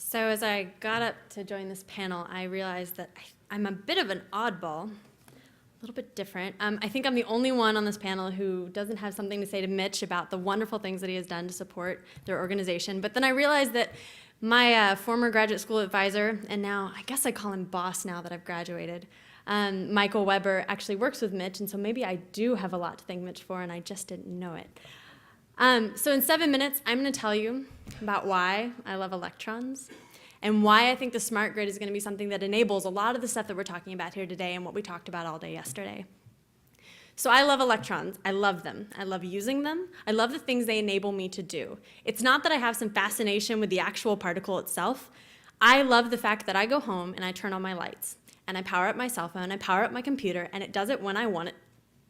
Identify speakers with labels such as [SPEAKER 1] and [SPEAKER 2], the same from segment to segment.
[SPEAKER 1] So as I got up to join this panel, I realized that I'm a bit of an oddball, a little bit different. I think I'm the only one on this panel who doesn't have something to say to Mitch about the wonderful things that he has done to support their organization. But then I realized that my former graduate school advisor, and now I guess I call him boss now that I've graduated, Michael Weber, actually works with Mitch, and so maybe I do have a lot to thank Mitch for, and I just didn't know it. So in 7 minutes, I'm going to tell you about why I love electrons and why I think the smart grid is going to be something that enables a lot of the stuff that we're talking about here today and what we talked about all day yesterday. So I love electrons. I love them. I love using them. I love the things they enable me to do. It's not that I have some fascination with the actual particle itself. I love the fact that I go home and I turn on my lights and I power up my cell phone, I power up my computer, and it does it when I want it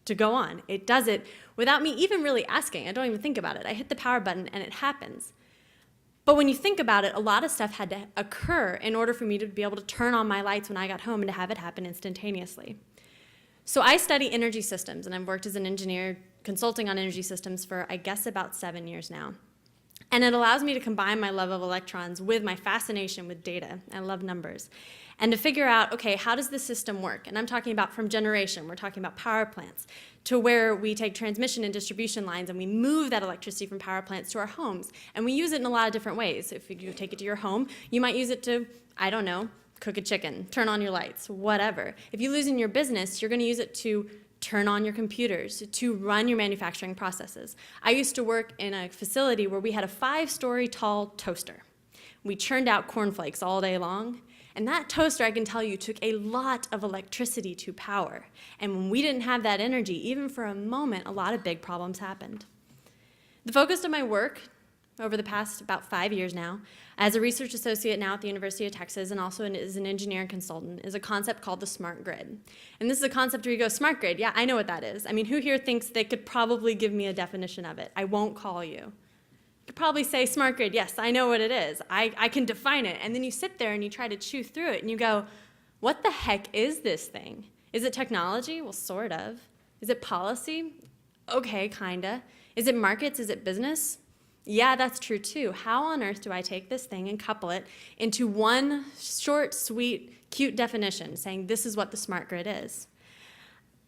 [SPEAKER 1] to go on. It does it without me even really asking. I don't even think about it. I hit the power button and it happens. But when you think about it, a lot of stuff had to occur in order for me to be able to turn on my lights when I got home and to have it happen instantaneously. So I study energy systems, and I've worked as an engineer consulting on energy systems for, I guess, about 7 years now. And it allows me to combine my love of electrons with my fascination with data. I love numbers. And to figure out, okay, how does this system work? And I'm talking about from generation, we're talking about power plants, to where we take transmission and distribution lines and we move that electricity from power plants to our homes. And we use it in a lot of different ways. If you take it to your home, you might use it to, I don't know, cook a chicken, turn on your lights, whatever. If you lose in your business, you're going to use it to turn on your computers, to run your manufacturing processes. I used to work in a facility where we had a 5-story tall toaster. We churned out cornflakes all day long. And that toaster, I can tell you, took a lot of electricity to power. And when we didn't have that energy, even for a moment, a lot of big problems happened. The focus of my work over the past about 5 years now, as a research associate now at the University of Texas and also as an engineer and consultant, is a concept called the smart grid. And this is a concept where you go, smart grid, yeah, I know what that is. I mean, who here thinks they could probably give me a definition of it? I won't call you. You could probably say smart grid, yes, I know what it is. I can define it. And then you sit there and you try to chew through it and you go, what the heck is this thing? Is it technology? Well, sort of. Is it policy? Okay, kinda. Is it markets? Is it business? Yeah, that's true too. How on earth do I take this thing and couple it into one short, sweet, cute definition saying this is what the smart grid is?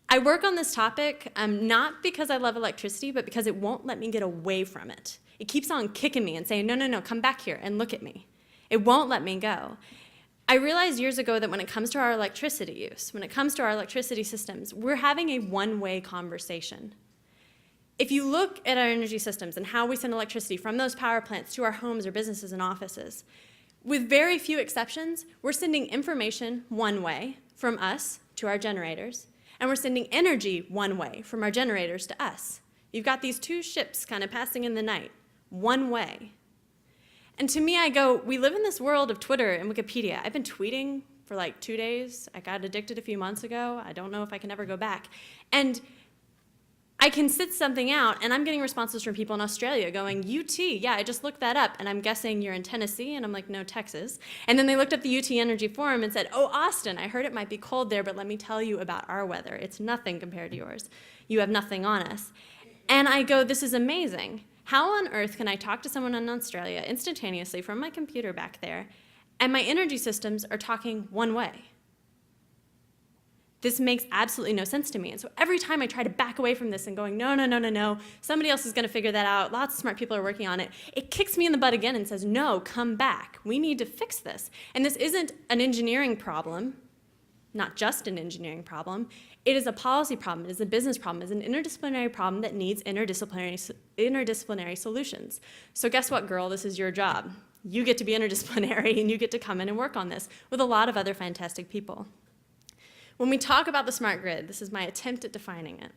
[SPEAKER 1] I work on this topic not because I love electricity, but because it won't let me get away from it. It keeps on kicking me and saying, no, no, no, come back here and look at me. It won't let me go. I realized years ago that when it comes to our electricity use, when it comes to our electricity systems, we're having a one-way conversation. If you look at our energy systems and how we send electricity from those power plants to our homes or businesses and offices, with very few exceptions, we're sending information one way from us to our generators, and we're sending energy one way from our generators to us. You've got these two ships kind of passing in the night, one way. And to me, I go, we live in this world of Twitter and Wikipedia. I've been tweeting for like 2 days. I got addicted a few months ago. I don't know if I can ever go back. And I can sit something out, and I'm getting responses from people in Australia going, UT, yeah, I just looked that up, and I'm guessing you're in Tennessee, and I'm like, no, Texas. And then they looked up the UT Energy Forum and said, oh, Austin, I heard it might be cold there, but let me tell you about our weather. It's nothing compared to yours. You have nothing on us. And I go, this is amazing. How on earth can I talk to someone in Australia instantaneously from my computer back there, and my energy systems are talking one way? This makes absolutely no sense to me. And so every time I try to back away from this and going, no, no, no, no, no, somebody else is going to figure that out, lots of smart people are working on it, it kicks me in the butt again and says, no, come back. We need to fix this. And this isn't an engineering problem, not just an engineering problem. It is a policy problem. It is a business problem. It is an interdisciplinary problem that needs interdisciplinary solutions. So guess what, girl? This is your job. You get to be interdisciplinary, and you get to come in and work on this with a lot of other fantastic people. When we talk about the smart grid, this is my attempt at defining it.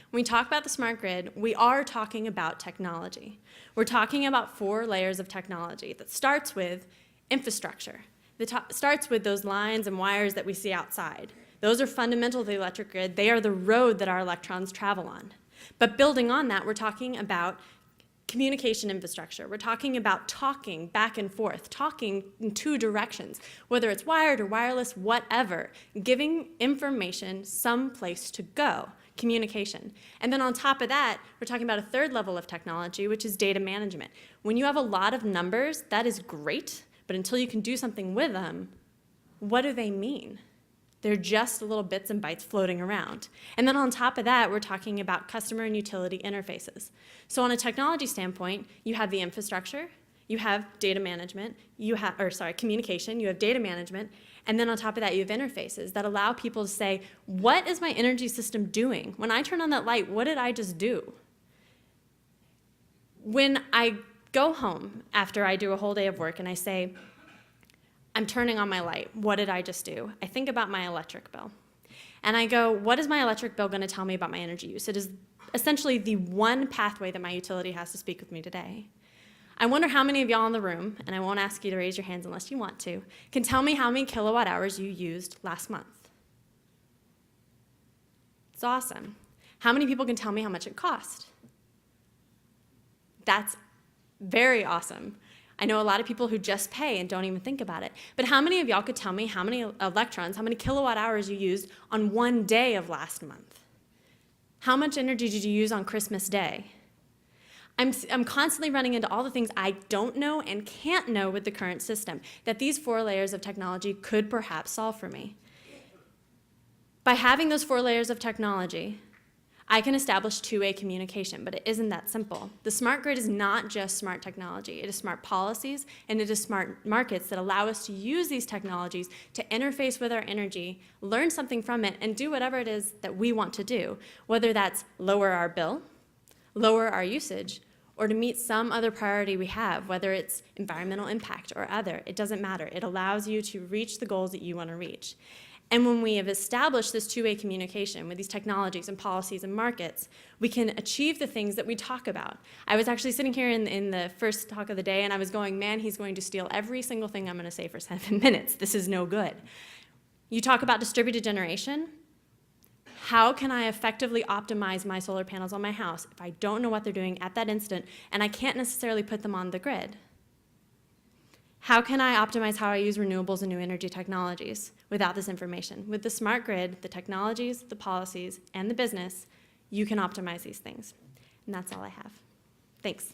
[SPEAKER 1] When we talk about the smart grid, we are talking about technology. We're talking about 4 layers of technology that starts with infrastructure. That starts with those lines and wires that we see outside. Those are fundamental to the electric grid. They are the road that our electrons travel on. But building on that, we're talking about communication infrastructure. We're talking about talking back and forth, talking in 2 directions, whether it's wired or wireless, whatever, giving information some place to go, communication. And then on top of that, we're talking about a 3rd level of technology, which is data management. When you have a lot of numbers, that is great, but but until you can do something with them, what do they mean? They're just little bits and bytes floating around. And then on top of that, we're talking about customer and utility interfaces. So on a technology standpoint, you have the infrastructure, you have data management, communication, you have data management, and then on top of that, you have interfaces that allow people to say, what is my energy system doing? When I turn on that light, what did I just do? When I go home after I do a whole day of work and I say, I'm turning on my light, what did I just do? I think about my electric bill. And I go, what is my electric bill going to tell me about my energy use? It is essentially the one pathway that my utility has to speak with me today. I wonder how many of y'all in the room, and I won't ask you to raise your hands unless you want to, can tell me how many kilowatt hours you used last month. It's awesome. How many people can tell me how much it cost? That's very awesome. I know a lot of people who just pay and don't even think about it. But how many of y'all could tell me how many electrons, how many kilowatt hours you used on one day of last month? How much energy did you use on Christmas Day? I'm constantly running into all the things I don't know and can't know with the current system that these 4 layers of technology could perhaps solve for me. By having those 4 layers of technology, I can establish two-way communication, but it isn't that simple. The smart grid is not just smart technology. It is smart policies, and it is smart markets that allow us to use these technologies to interface with our energy, learn something from it, and do whatever it is that we want to do, whether that's lower our bill, lower our usage, or to meet some other priority we have, whether it's environmental impact or other. It doesn't matter. It allows you to reach the goals that you want to reach. And when we have established this two-way communication with these technologies and policies and markets, we can achieve the things that we talk about. I was actually sitting here in the first talk of the day, and I was going, man, he's going to steal every single thing I'm going to say for 7 minutes. This is no good. You talk about distributed generation. How can I effectively optimize my solar panels on my house if I don't know what they're doing at that instant, and I can't necessarily put them on the grid? How can I optimize how I use renewables and new energy technologies without this information? With the smart grid, the technologies, the policies, and the business, you can optimize these things. And that's all I have. Thanks.